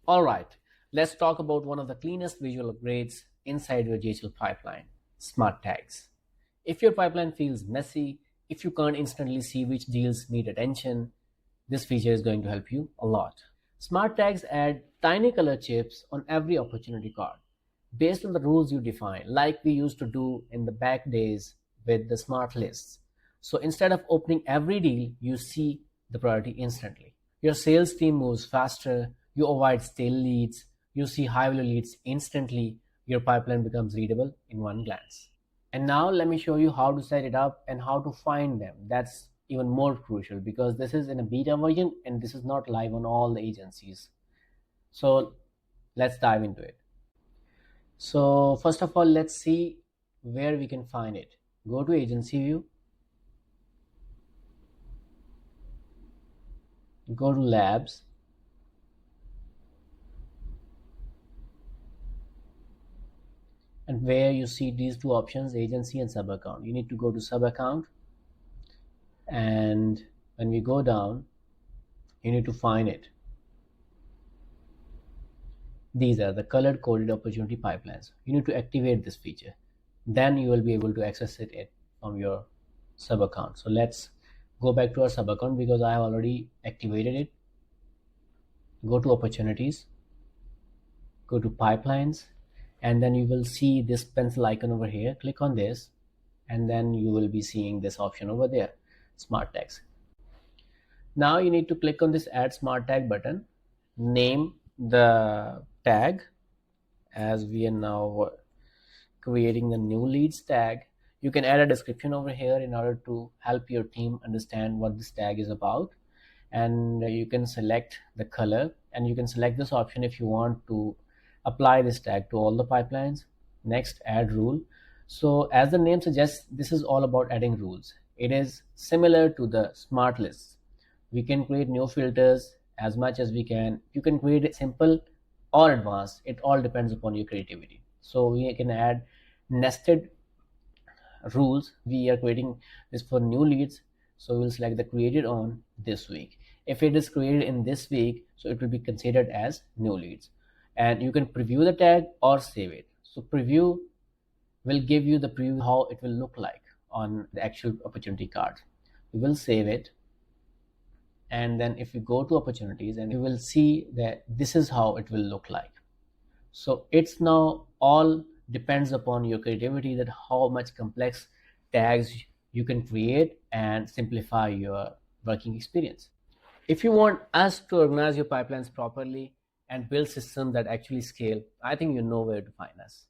All right, let's talk about one of the cleanest visual upgrades inside your GHL pipeline, smart tags. If your pipeline feels messy, if you can't instantly see which deals need attention, this feature is going to help you a lot. Smart tags add tiny color chips on every opportunity card based on the rules you define, like we used to do in the back days with the smart lists. So instead of opening every deal, you see the priority instantly. Your sales team moves faster, you avoid stale leads, you see high value leads instantly, your pipeline becomes readable in one glance. And now let me show you how to set it up and how to find them. That's even more crucial because this is in a beta version and this is not live on all the agencies. So let's dive into it. So first of all, let's see where we can find it. Go to agency view, go to labs, and where you see these two options, agency and sub account, you need to go to sub account, and when we go down, you need to find it. These are the colored coded opportunity pipelines. You need to activate this feature. Then you will be able to access it from your sub account. So let's go back to our sub account because I have already activated it. Go to opportunities, go to pipelines, and then you will see this pencil icon over here. Click on this, and then you will be seeing this option over there, smart tags. Now you need to click on this add smart tag button, name the tag, as we are now creating the new leads tag. You can add a description over here in order to help your team understand what this tag is about, and you can select the color, and you can select this option if you want to apply this tag to all the pipelines. Next, add rule. So as the name suggests, this is all about adding rules. It is similar to the smart lists. We can create new filters as much as we can. You can create it simple or advanced. It all depends upon your creativity. So we can add nested rules. We are creating this for new leads, so we'll select the created on this week. If it is created in this week, so it will be considered as new leads, and you can preview the tag or save it. So preview will give you the preview how it will look like on the actual opportunity card. We will save it, and then if you go to opportunities, and you will see that this is how it will look like. So it's now all depends upon your creativity, that how much complex tags you can create and simplify your working experience. If you want us to organize your pipelines properly and build systems that actually scale, I think you know where to find us.